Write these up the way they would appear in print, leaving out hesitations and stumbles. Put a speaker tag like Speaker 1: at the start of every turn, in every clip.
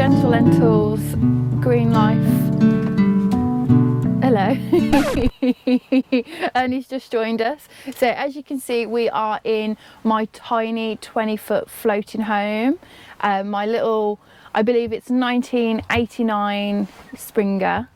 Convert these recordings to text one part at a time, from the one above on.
Speaker 1: gentle lentils, green life. Hello. Ernie's just joined us. So as you can see, we are in my tiny 20-foot floating home. My little, I believe it's 1989 Springer.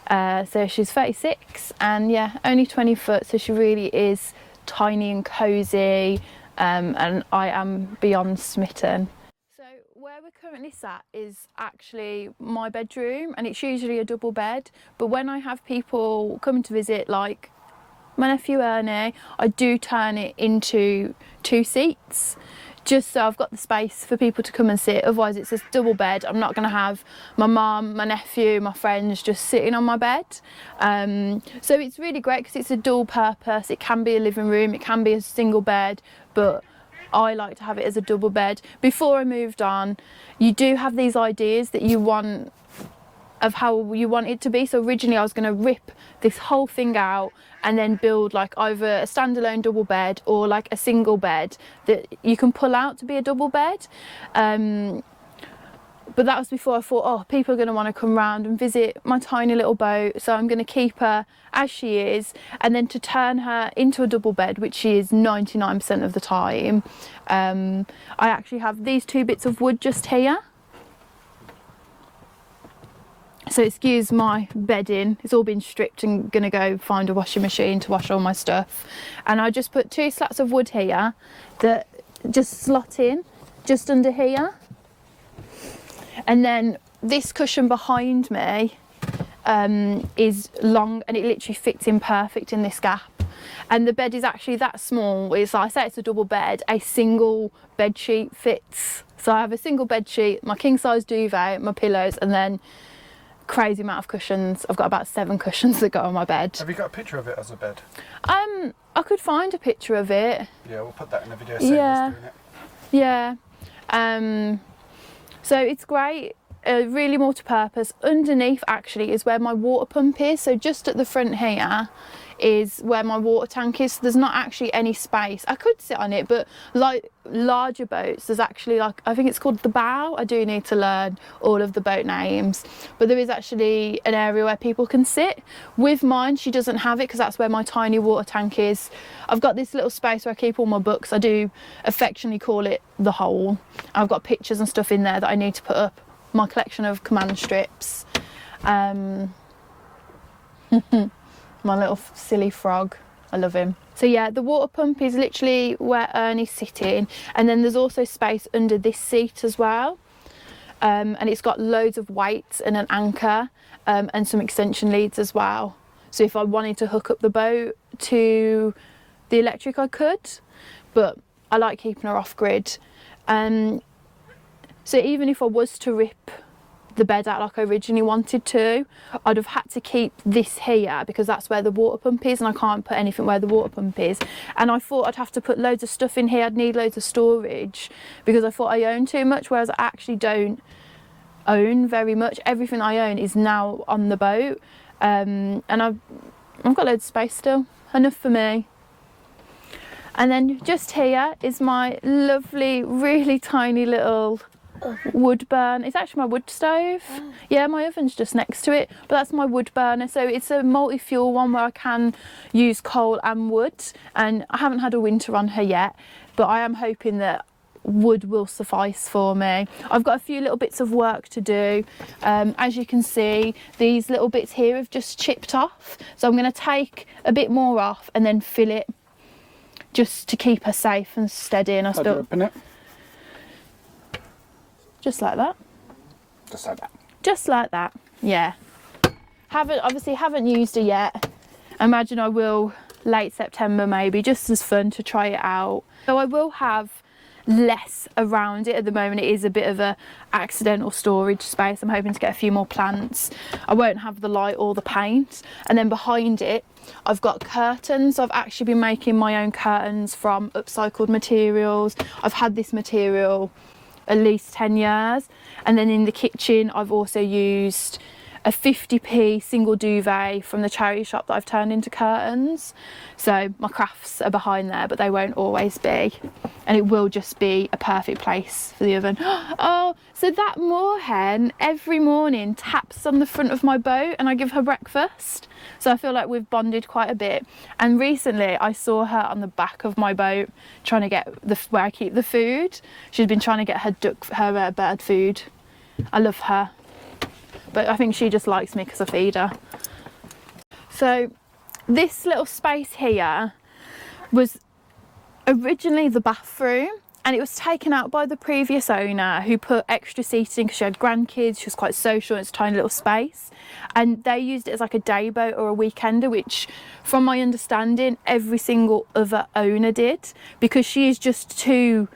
Speaker 1: So she's 36 and yeah, only 20 foot, so she really is tiny and cozy, and I am beyond smitten. So where we're currently sat is actually my bedroom, and it's usually a double bed, but when I have people coming to visit, like my nephew Ernie, I do turn it into 2 seats, just so I've got the space for people to come and sit. Otherwise it's a double bed. I'm not going to have my mum, my nephew, my friends just sitting on my bed. So it's really great because it's a dual purpose. It can be a living room, it can be a single bed, but I like to have it as a double bed. Before I moved on, you do have these ideas that you want of how you want it to be. So originally I was going to rip this whole thing out and then build like either a standalone double bed or like a single bed that you can pull out to be a double bed. But that was before I thought, oh, people are going to want to come round and visit my tiny little boat, so I'm going to keep her as she is, and then to turn her into a double bed, which she is 99% of the time. I actually have these 2 bits of wood just here. So excuse my bedding, it's all been stripped and gonna go find a washing machine to wash all my stuff. And I just put 2 slats of wood here that just slot in just under here. And then this cushion behind me is long, and it literally fits in perfect in this gap. And the bed is actually that small. It's, I say it's a double bed, a single bed sheet fits. So I have a single bed sheet, my king size duvet, my pillows, and then crazy amount of cushions. I've got about 7 cushions that go on my bed.
Speaker 2: Have you got a picture of it as a bed?
Speaker 1: I could find a picture of it.
Speaker 2: Yeah, we'll put that in the video. Doing it.
Speaker 1: Yeah. So it's great. Really multi-purpose. Underneath actually is where my water pump is. So just at the front here is where my water tank is. So there's not actually any space. I could sit on it, but like larger boats, there's actually like, I think it's called the bow. I do need to learn all of the boat names, but there is actually an area where people can sit. With mine, she doesn't have it because that's where my tiny water tank is. I've got this little space where I keep all my books. I do affectionately call it the hole. I've got pictures and stuff in there that I need to put up. My collection of command strips. My little silly frog, I love him. So yeah, the water pump is literally where Ernie's sitting, and then there's also space under this seat as well, and it's got loads of weights and an anchor, and some extension leads as well. So if I wanted to hook up the boat to the electric, I could, but I like keeping her off grid. So even if I was to rip the bed out like I originally wanted to, I'd have had to keep this here because that's where the water pump is, and I can't put anything where the water pump is. And I thought I'd have to put loads of stuff in here. I'd need loads of storage because I thought I owned too much, whereas I actually don't own very much. Everything I own is now on the boat, and I've got loads of space still, enough for me. And then just here is my lovely, really tiny little wood burn. It's actually my wood stove. Yeah, my oven's just next to it, but that's my wood burner. So it's a multi-fuel one where I can use coal and wood, and I haven't had a winter on her yet, but I am hoping that wood will suffice for me. I've got a few little bits of work to do. As you can see, these little bits here have just chipped off, so I'm going to take a bit more off and then fill it just to keep her safe and steady. And I still
Speaker 2: open it.
Speaker 1: Just like that.
Speaker 2: Just like that.
Speaker 1: Just like that. Yeah. Haven't used her yet. Imagine I will late September maybe, just as fun to try it out. So I will have less around it. At the moment it is a bit of a accidental storage space. I'm hoping to get a few more plants. I won't have the light or the paint. And then behind it I've got curtains. I've actually been making my own curtains from upcycled materials. I've had this material at least 10 years. And then in the kitchen I've also used a 50p single duvet from the charity shop that I've turned into curtains. So my crafts are behind there, but they won't always be, and it will just be a perfect place for the oven. Oh, so that moorhen every morning taps on the front of my boat and I give her breakfast. So I feel like we've bonded quite a bit. And recently I saw her on the back of my boat trying to get where I keep the food. She's been trying to get her bird food. I love her, but I think she just likes me because I feed her. So this little space here was originally the bathroom, and it was taken out by the previous owner, who put extra seating because she had grandkids. She was quite social, it's a tiny little space, and they used it as like a day boat or a weekender, which from my understanding every single other owner did, because she is just too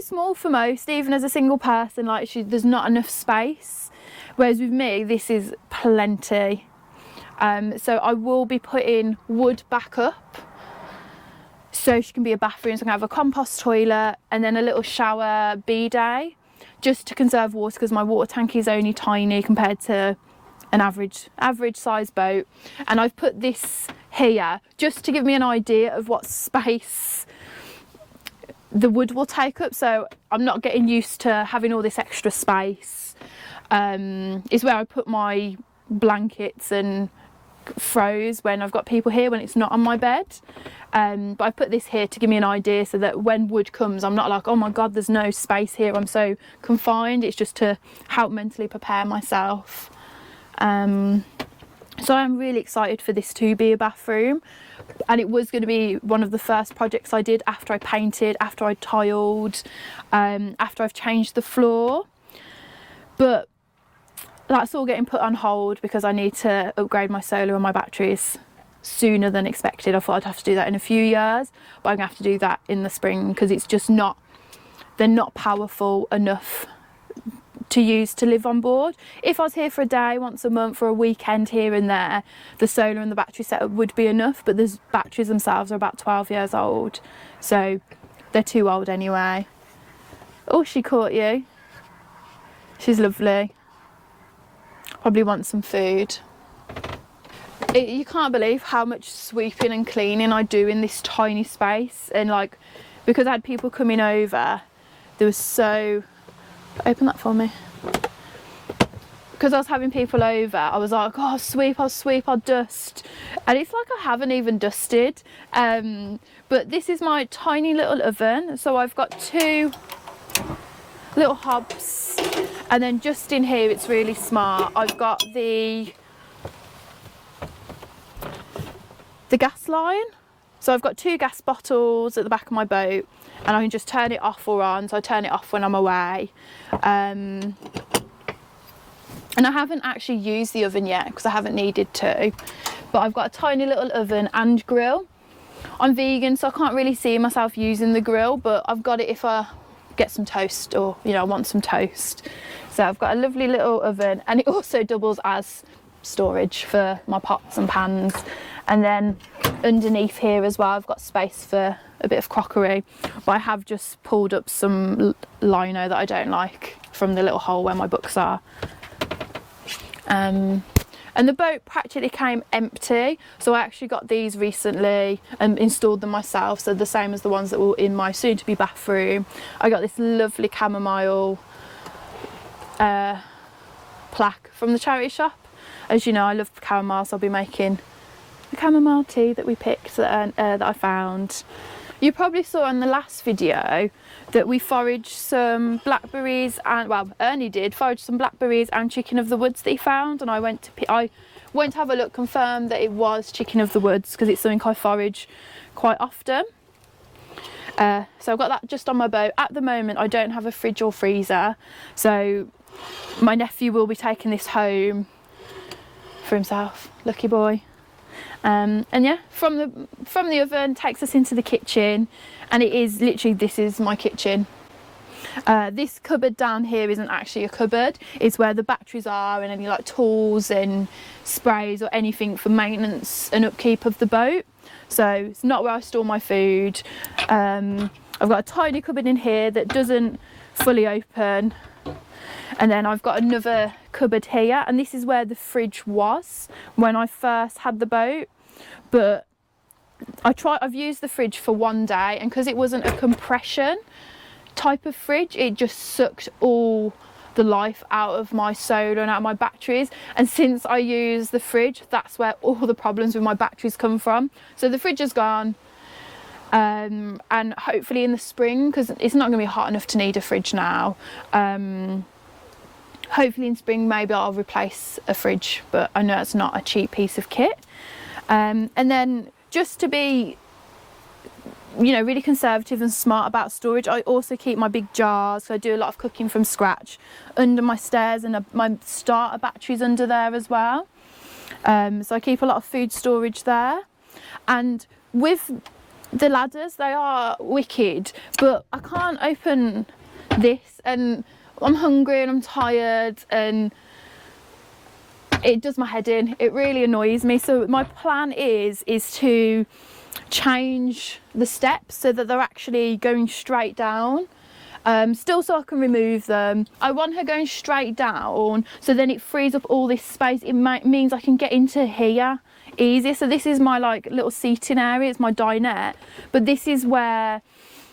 Speaker 1: small for most, even as a single person. Like, there's not enough space, whereas with me this is plenty. So I will be putting wood back up so she can be a bathroom, so I can have a compost toilet and then a little shower bidet, just to conserve water, because my water tank is only tiny compared to an average size boat. And I've put this here just to give me an idea of what space the wood will take up, so I'm not getting used to having all this extra space. Is where I put my blankets and throws when I've got people here, when it's not on my bed. But I put this here to give me an idea, so that when wood comes I'm not like, oh my god, there's no space here, I'm so confined. It's just to help mentally prepare myself. So I'm really excited for this to be a bathroom, and it was going to be one of the first projects I did after I painted, after I tiled, after I've changed the floor. But that's all getting put on hold because I need to upgrade my solar and my batteries sooner than expected. I thought I'd have to do that in a few years, but I'm gonna have to do that in the spring because it's just not, they're not powerful enough to use to live on board. If I was here for a day, once a month, or a weekend here and there, the solar and the battery setup would be enough, but the batteries themselves are about 12 years old, so they're too old anyway. Oh, she caught you. She's lovely. Probably wants some food. You can't believe how much sweeping and cleaning I do in this tiny space, and like, because I had people coming over, there was so... Open that for me. Because I was having people over, I was like, oh, I'll sweep, I'll dust. And it's like I haven't even dusted. But this is my tiny little oven. So I've got two little hobs. And then just in here, it's really smart, I've got the gas line. So I've got two gas bottles at the back of my boat, and I can just turn it off or on. So I turn it off when I'm away. And I haven't actually used the oven yet because I haven't needed to. But I've got a tiny little oven and grill. I'm vegan, so I can't really see myself using the grill, but I've got it if I get some toast, or I want some toast. So I've got a lovely little oven, and it also doubles as storage for my pots and pans. And then underneath here as well, I've got space for a bit of crockery, but I have just pulled up some lino that I don't like from the little hole where my books are. And the boat practically came empty, so I actually got these recently and installed them myself, so the same as the ones that were in my soon-to-be bathroom. I got this lovely chamomile plaque from the charity shop. As you know, I love chamomile, so I'll be making the chamomile tea that we picked, that I found. You probably saw in the last video that we foraged some blackberries, and well, Ernie did forage some blackberries and chicken of the woods that he found, and I went to have a look, confirm that it was chicken of the woods because it's something I forage quite often. So I've got that just on my boat. At the moment I don't have a fridge or freezer, so my nephew will be taking this home for himself, lucky boy. And yeah, from the oven takes us into the kitchen, and it is literally, this is my kitchen. This cupboard down here isn't actually a cupboard, it's where the batteries are and any like tools and sprays or anything for maintenance and upkeep of the boat. So it's not where I store my food. I've got a tiny cupboard in here that doesn't fully open. And then I've got another cupboard here, and this is where the fridge was when I first had the boat. But I've used the fridge for one day, and because it wasn't a compression type of fridge, it just sucked all the life out of my solar and out of my batteries. And since I use the fridge, that's where all the problems with my batteries come from. So the fridge is gone, and hopefully in the spring, because it's not going to be hot enough to need a fridge now, hopefully in spring maybe I'll replace a fridge, but I know it's not a cheap piece of kit. And then just to be, you know, really conservative and smart about storage, I also keep my big jars, so I do a lot of cooking from scratch, under my stairs, and my starter batteries under there as well. So I keep a lot of food storage there. And with the ladders, they are wicked, but I can't open this, and I'm hungry and I'm tired, and it does my head in. It really annoys me. So my plan is to change the steps so that they're actually going straight down, still so I can remove them. I want her going straight down, so then it frees up all this space. It means I can get into here easier. So this is my like little seating area, it's my dinette, but this is where,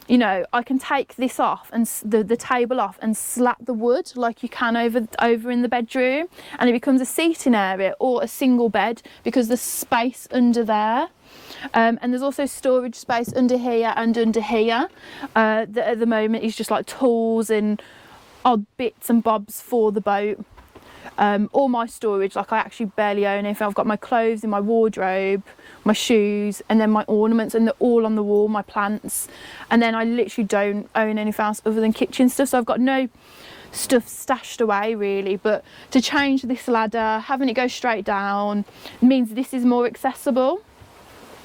Speaker 1: you know, I can take this off and the table off and slap the wood like you can over in the bedroom, and it becomes a seating area or a single bed because there's space under there. And there's also storage space under here and under here, that at the moment is just like tools and odd bits and bobs for the boat. All my storage, like I actually barely own anything. I've got my clothes in my wardrobe, my shoes, and then my ornaments, and they're all on the wall, my plants. And then I literally don't own anything else other than kitchen stuff, so I've got no stuff stashed away really. But to change this ladder, having it go straight down, means this is more accessible.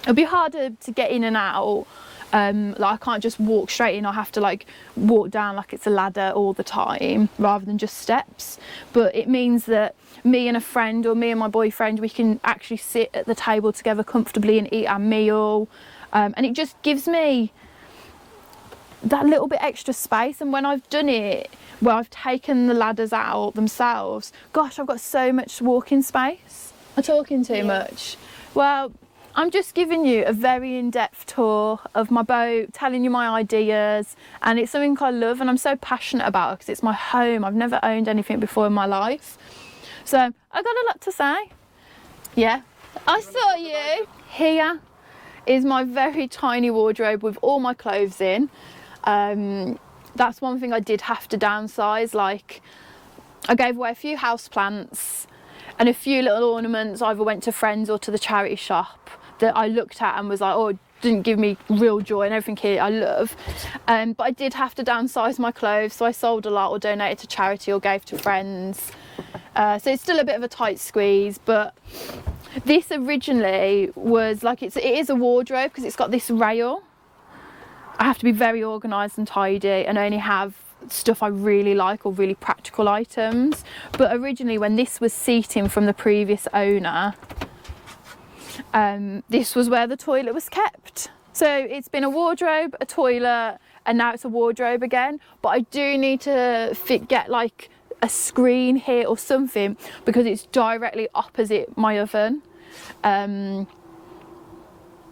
Speaker 1: It'll be harder to get in and out. Like I can't just walk straight in, I have to like walk down like it's a ladder all the time rather than just steps. But it means that me and a friend, or me and my boyfriend, we can actually sit at the table together comfortably and eat our meal, and it just gives me that little bit extra space. And when I've done it where I've taken the ladders out themselves, gosh, I've got so much walking space. I'm talking too much. Well, I'm just giving you a very in-depth tour of my boat, telling you my ideas, and it's something I love and I'm so passionate about because it's my home. I've never owned anything before in my life, so I've got a lot to say. Yeah, I saw you. Here is my very tiny wardrobe with all my clothes in. That's one thing I did have to downsize. Like, I gave away a few houseplants and a few little ornaments, either went to friends or to the charity shop, that I looked at and was like, oh, it didn't give me real joy, and everything here I love. But I did have to downsize my clothes, so I sold a lot or donated to charity or gave to friends. So it's still a bit of a tight squeeze, but this originally was like, it is a wardrobe because it's got this rail. I have to be very organised and tidy and only have stuff I really like or really practical items. But originally, when this was seating from the previous owner, this was where the toilet was kept. So it's been a wardrobe, a toilet, and now it's a wardrobe again. But I do need to get like a screen here or something because it's directly opposite my oven. And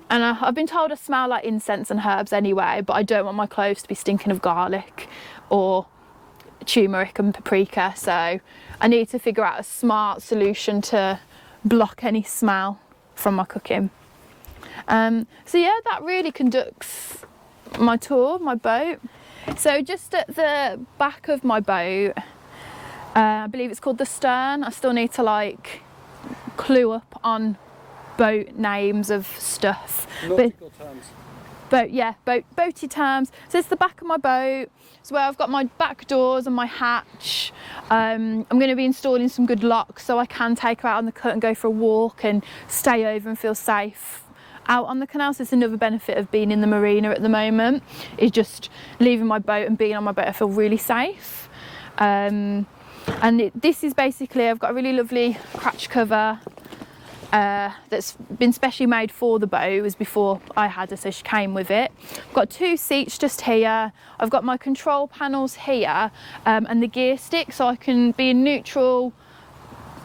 Speaker 1: I've been told I smell like incense and herbs anyway, but I don't want my clothes to be stinking of garlic or turmeric and paprika, so I need to figure out a smart solution to block any smell from my cooking. So yeah, that really conducts my tour, my boat. So just at the back of my boat, I believe it's called the stern. I still need to like clue up on boat names of stuff.
Speaker 2: Nautical terms.
Speaker 1: But yeah, boaty terms. So it's the back of my boat. It's where I've got my back doors and my hatch. I'm going to be installing some good locks so I can take her out on the cut and go for a walk and stay over and feel safe out on the canal. So it's another benefit of being in the marina at the moment, is just leaving my boat and being on my boat. I feel really safe. And this is basically, I've got a really lovely cratch cover that's been specially made for the boat. It was before I had her, so she came with it. I've got 2 seats just here. I've got my control panels here, and the gear stick, so I can be in neutral,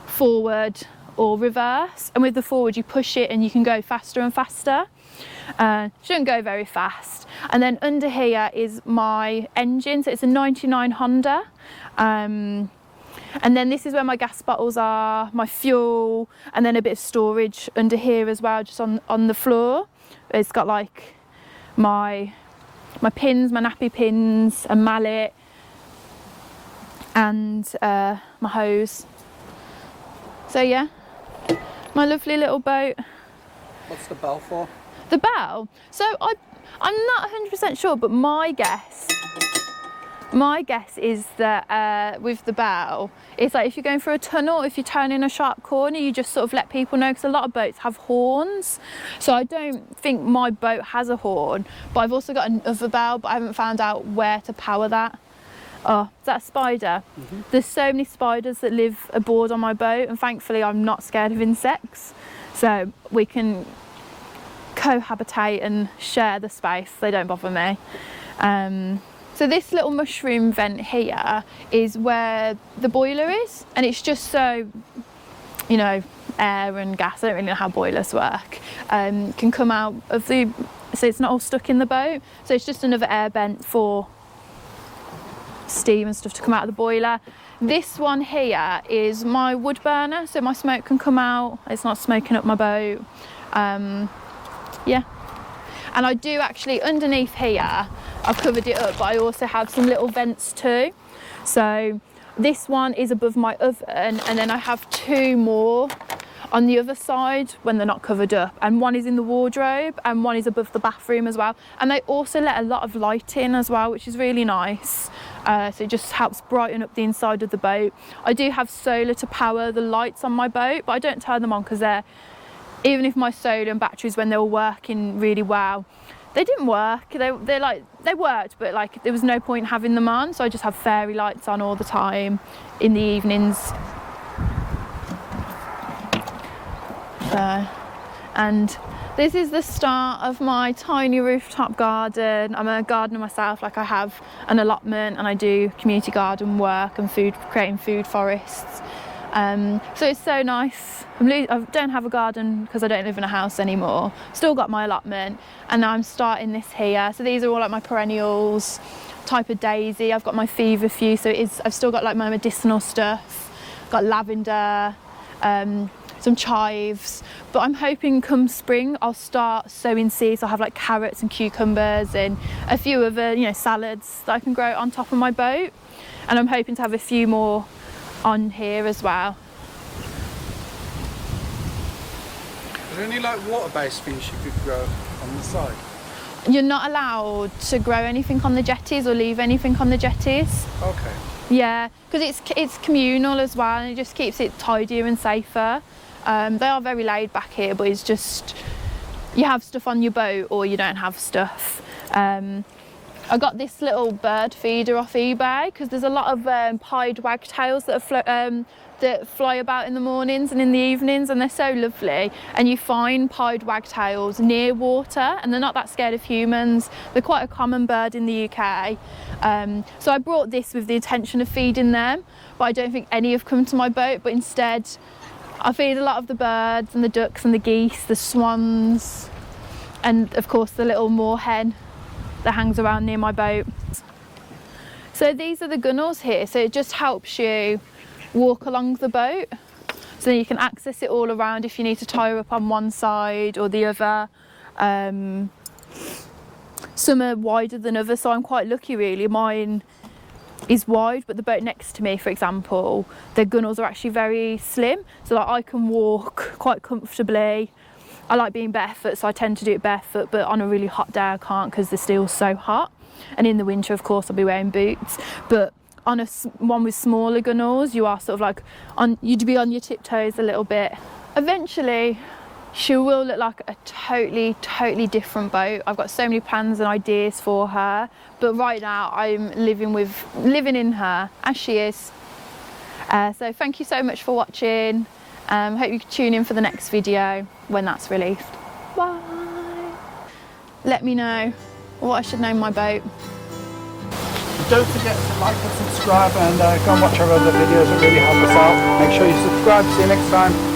Speaker 1: forward or reverse. And with the forward, you push it and you can go faster and faster. Shouldn't go very fast. And then under here is my engine, so it's a 99 Honda. And then this is where my gas bottles are, my fuel, and then a bit of storage under here as well, just on the floor. It's got like my pins, my nappy pins, a mallet, and my hose. So yeah, my lovely little boat.
Speaker 2: What's the bell for?
Speaker 1: The bell? So I'm not 100% sure, but my guess is that with the bell, it's like if you're going through a tunnel, if you're turning a sharp corner, you just sort of let people know, because a lot of boats have horns. So I don't think my boat has a horn, but I've also got another bell, but I haven't found out where to power that. Oh, is that a spider? Mm-hmm. There's so many spiders that live aboard on my boat, and thankfully I'm not scared of insects. So we can cohabitate and share the space. They don't bother me. So this little mushroom vent here is where the boiler is, and it's just so, you know, air and gas, I don't really know how boilers work, can come out of the, so it's not all stuck in the boat. So it's just another air vent for steam and stuff to come out of the boiler. This one here is my wood burner, so my smoke can come out, it's not smoking up my boat. Yeah, and I do actually, underneath here, I've covered it up, but I also have some little vents too. So this one is above my oven, and then I have 2 more on the other side when they're not covered up, and one is in the wardrobe and one is above the bathroom as well. And they also let a lot of light in as well, which is really nice. So it just helps brighten up the inside of the boat. I do have solar to power the lights on my boat, but I don't turn them on because they're, even if my solar and batteries, when they were working really well, they didn't work. They worked, but like there was no point having them on. So I just have fairy lights on all the time in the evenings. So, and this is the start of my tiny rooftop garden. I'm a gardener myself, like I have an allotment and I do community garden work and creating food forests. So it's so nice. I don't have a garden because I don't live in a house anymore. Still got my allotment, and now I'm starting this here. So these are all like my perennials, type of daisy. I've got my feverfew, so I've still got like my medicinal stuff. Got lavender, some chives. But I'm hoping come spring I'll start sowing seeds. I'll have like carrots and cucumbers and a few other, you know, salads that I can grow on top of my boat. And I'm hoping to have a few more on here as well.
Speaker 2: Are there any like water-based things you could grow on the side?
Speaker 1: You're not allowed to grow anything on the jetties or leave anything on the jetties.
Speaker 2: Okay.
Speaker 1: Yeah, because it's communal as well, and it just keeps it tidier and safer. They are very laid back here, but it's just, you have stuff on your boat or you don't have stuff. I got this little bird feeder off eBay because there's a lot of pied wagtails that fly about in the mornings and in the evenings, and they're so lovely. And you find pied wagtails near water, and they're not that scared of humans. They're quite a common bird in the UK. So I brought this with the intention of feeding them, but I don't think any have come to my boat. But instead, I feed a lot of the birds and the ducks and the geese, the swans, and of course the little moorhen that hangs around near my boat. So these are the gunnels here, so it just helps you walk along the boat, so you can access it all around if you need to tie her up on one side or the other. Some are wider than others, so I'm quite lucky really. Mine is wide, but the boat next to me, for example, the gunnels are actually very slim, so that I can walk quite comfortably. I like being barefoot, so I tend to do it barefoot, but on a really hot day I can't because the steel's so hot. And in the winter, of course, I'll be wearing boots. But on one with smaller gunnels, you are sort of like, you'd be on your tiptoes a little bit. Eventually, she will look like a totally different boat. I've got so many plans and ideas for her, but right now I'm living in her as she is. So thank you so much for watching. Hope you can tune in for the next video when that's released. Bye. Let me know what I should name my boat.
Speaker 2: Don't forget to like and subscribe, and go and watch our other videos that really help us out. Make sure you subscribe. See you next time.